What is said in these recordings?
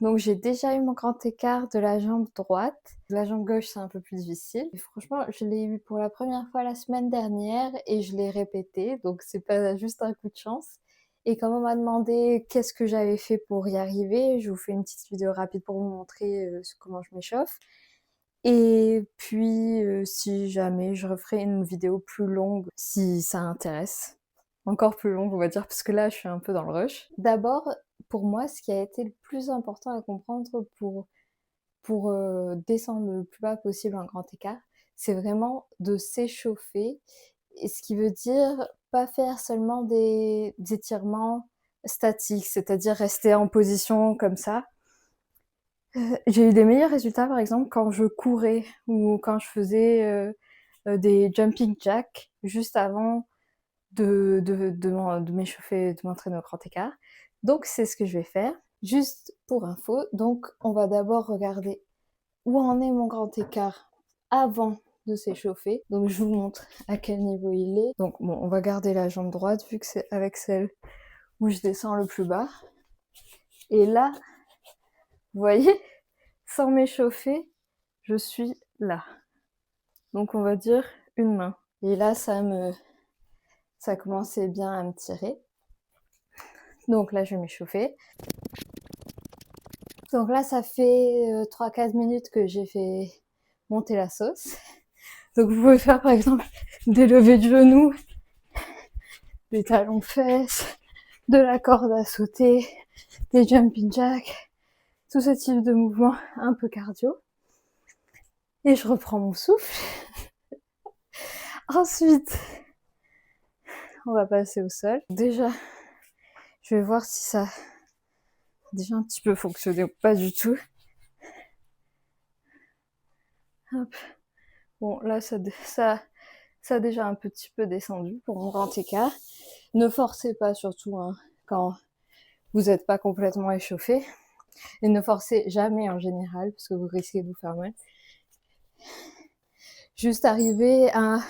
Donc j'ai déjà eu mon grand écart de la jambe droite. De la jambe gauche, c'est un peu plus difficile. Et franchement, je l'ai eu pour la première fois la semaine dernière et je l'ai répété, donc c'est pas juste un coup de chance. Et comme on m'a demandé qu'est-ce que j'avais fait pour y arriver, je vous fais une petite vidéo rapide pour vous montrer comment je m'échauffe. Et puis, si jamais, je referai une vidéo plus longue si ça intéresse. Encore plus longue, on va dire, parce que là, je suis un peu dans le rush. D'abord, pour moi, ce qui a été le plus important à comprendre pour descendre le plus bas possible un grand écart, c'est vraiment de s'échauffer. Et ce qui veut dire pas faire seulement des étirements statiques, c'est-à-dire rester en position comme ça. J'ai eu des meilleurs résultats, par exemple, quand je courais ou quand je faisais des jumping jacks juste avant de m'échauffer, de m'entraîner au grand écart. Donc, c'est ce que je vais faire. Juste pour info, donc on va d'abord regarder où en est mon grand écart avant de s'échauffer. Donc, je vous montre à quel niveau il est. Donc, bon, on va garder la jambe droite vu que c'est avec celle où je descends le plus bas. Et là, vous voyez, sans m'échauffer, je suis là. Donc on va dire une main. Et là, ça commençait bien à me tirer. Donc là, je vais m'échauffer. Donc là, ça fait 3-4 minutes que j'ai fait monter la sauce. Donc vous pouvez faire par exemple des levées de genoux, des talons fesses, de la corde à sauter, des jumping jacks, tout ce type de mouvement un peu cardio. Et je reprends mon souffle. Ensuite, on va passer au sol. Déjà, je vais voir si ça a déjà un petit peu fonctionné ou pas du tout. Hop. Bon, là, ça a déjà un petit peu descendu pour mon grand écart. Ne forcez pas surtout hein, quand vous n'êtes pas complètement échauffé. Et ne forcez jamais en général, parce que vous risquez de vous faire mal. Juste arriver à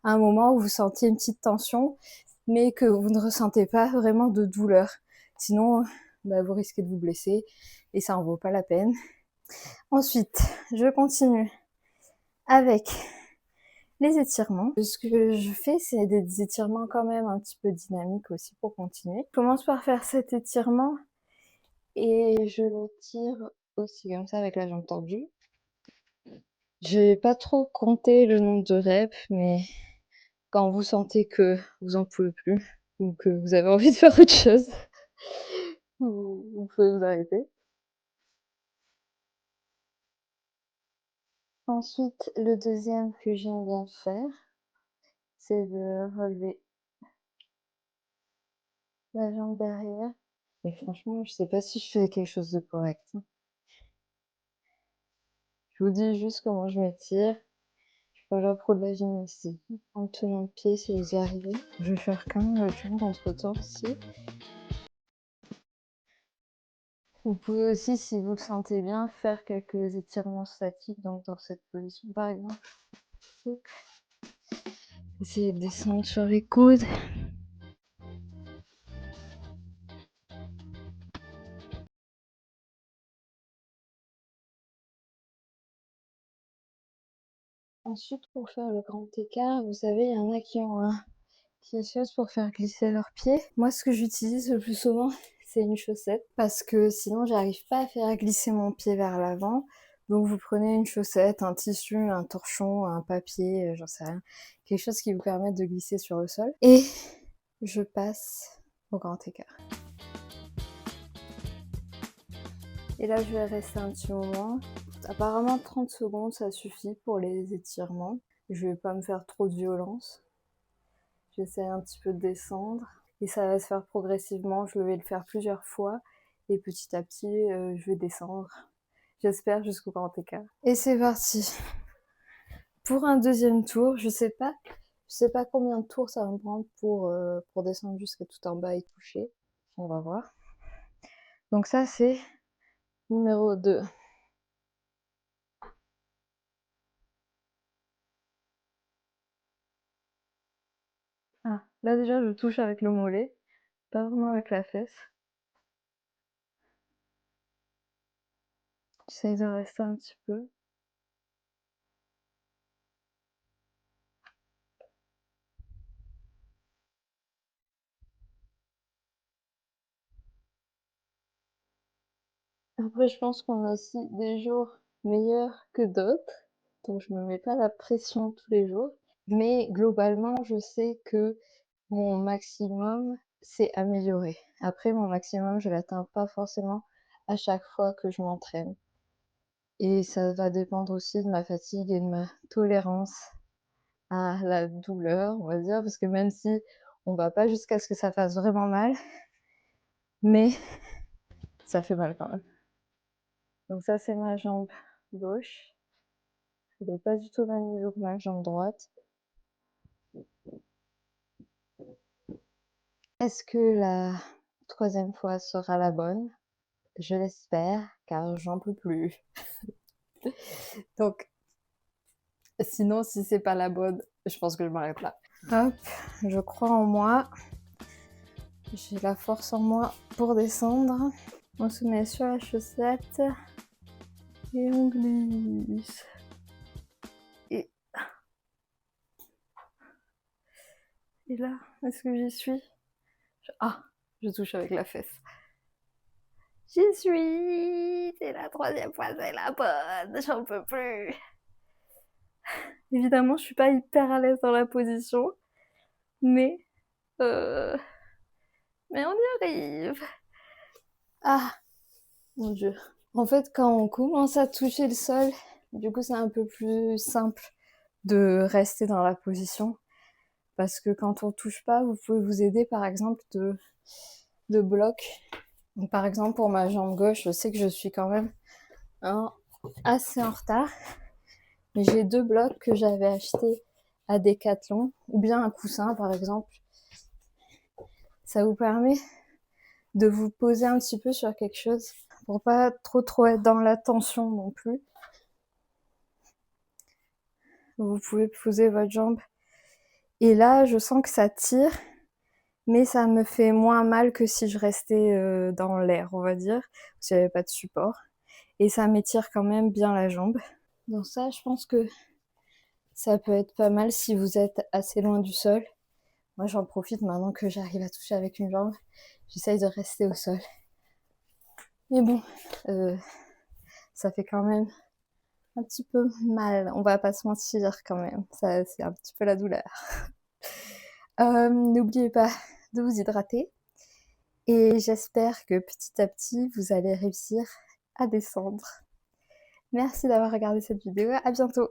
un moment où vous sentiez une petite tension, mais que vous ne ressentez pas vraiment de douleur. Sinon, bah, vous risquez de vous blesser et ça en vaut pas la peine. Ensuite, je continue avec les étirements. Ce que je fais, c'est des étirements quand même un petit peu dynamiques aussi pour continuer. Je commence par faire cet étirement et je le tire aussi comme ça avec la jambe tendue. Je vais pas trop compter le nombre de reps, mais quand vous sentez que vous en pouvez plus ou que vous avez envie de faire autre chose, vous pouvez vous arrêter. Ensuite, le deuxième que j'aime bien faire, c'est de relever la jambe derrière. Et franchement, je sais pas si je fais quelque chose de correct. Je vous dis juste comment je m'étire. Je suis pas là pour de la gymnastique. En tenant le pied si vous y arrivez. Je vais faire quand même le jump entre temps ici. Vous pouvez aussi, si vous le sentez bien, faire quelques étirements statiques, donc dans cette position par exemple. Essayez de descendre sur les coudes. Ensuite, pour faire le grand écart, vous savez, il y en a qui ont quelque chose pour faire glisser leurs pieds. Moi, ce que j'utilise le plus souvent, c'est une chaussette, parce que sinon, j'arrive pas à faire glisser mon pied vers l'avant. Donc, vous prenez une chaussette, un tissu, un torchon, un papier, j'en sais rien, quelque chose qui vous permette de glisser sur le sol. Et je passe au grand écart. Et là, je vais rester un petit moment. Apparemment, 30 secondes, ça suffit pour les étirements. Je vais pas me faire trop de violence. J'essaie un petit peu de descendre. Et ça va se faire progressivement. Je vais le faire plusieurs fois. Et petit à petit, je vais descendre. J'espère jusqu'au grand écart. Et c'est parti. Pour un deuxième tour, je sais pas combien de tours ça va me prendre pour descendre jusqu'à tout en bas et toucher. On va voir. Donc ça, c'est numéro 2. Ah, là déjà, je touche avec le mollet, pas vraiment avec la fesse. J'essaye de rester un petit peu. Après, je pense qu'on a aussi des jours meilleurs que d'autres, donc je me mets pas la pression tous les jours. Mais globalement, je sais que mon maximum s'est amélioré. Après, mon maximum, je l'atteins pas forcément à chaque fois que je m'entraîne. Et ça va dépendre aussi de ma fatigue et de ma tolérance à la douleur, on va dire, parce que même si on va pas jusqu'à ce que ça fasse vraiment mal, mais ça fait mal quand même. Donc ça, c'est ma jambe gauche. Elle n'est pas du tout au même niveau que ma jambe droite. Est-ce que la troisième fois sera la bonne? Je l'espère, car j'en peux plus. Donc, sinon, si c'est pas la bonne, je pense que je m'arrête là. Hop, je crois en moi. J'ai la force en moi pour descendre. On se met sur la chaussette et on glisse. Et là, est-ce que j'y suis? Ah, je touche avec la fesse. J'y suis! C'est la troisième fois, c'est la bonne, j'en peux plus. Évidemment, je suis pas hyper à l'aise dans la position, mais on y arrive. Ah, mon Dieu. En fait, quand on commence à toucher le sol, du coup, c'est un peu plus simple de rester dans la position. Parce que quand on touche pas, vous pouvez vous aider, par exemple, de blocs. Donc, par exemple, pour ma jambe gauche, je sais que je suis quand même assez en retard. Mais j'ai 2 blocs que j'avais achetés à Decathlon, ou bien un coussin, par exemple. Ça vous permet de vous poser un petit peu sur quelque chose pour pas trop être dans la tension non plus. Vous pouvez poser votre jambe. Et là, je sens que ça tire, mais ça me fait moins mal que si je restais dans l'air, on va dire, parce qu'il n'y avait pas de support. Et ça m'étire quand même bien la jambe. Donc ça, je pense que ça peut être pas mal si vous êtes assez loin du sol. Moi, j'en profite maintenant que j'arrive à toucher avec une jambe. J'essaye de rester au sol. Mais bon, ça fait quand même un petit peu mal. On va pas se mentir quand même. Ça, c'est un petit peu la douleur. N'oubliez pas de vous hydrater. Et j'espère que petit à petit, vous allez réussir à descendre. Merci d'avoir regardé cette vidéo. À bientôt.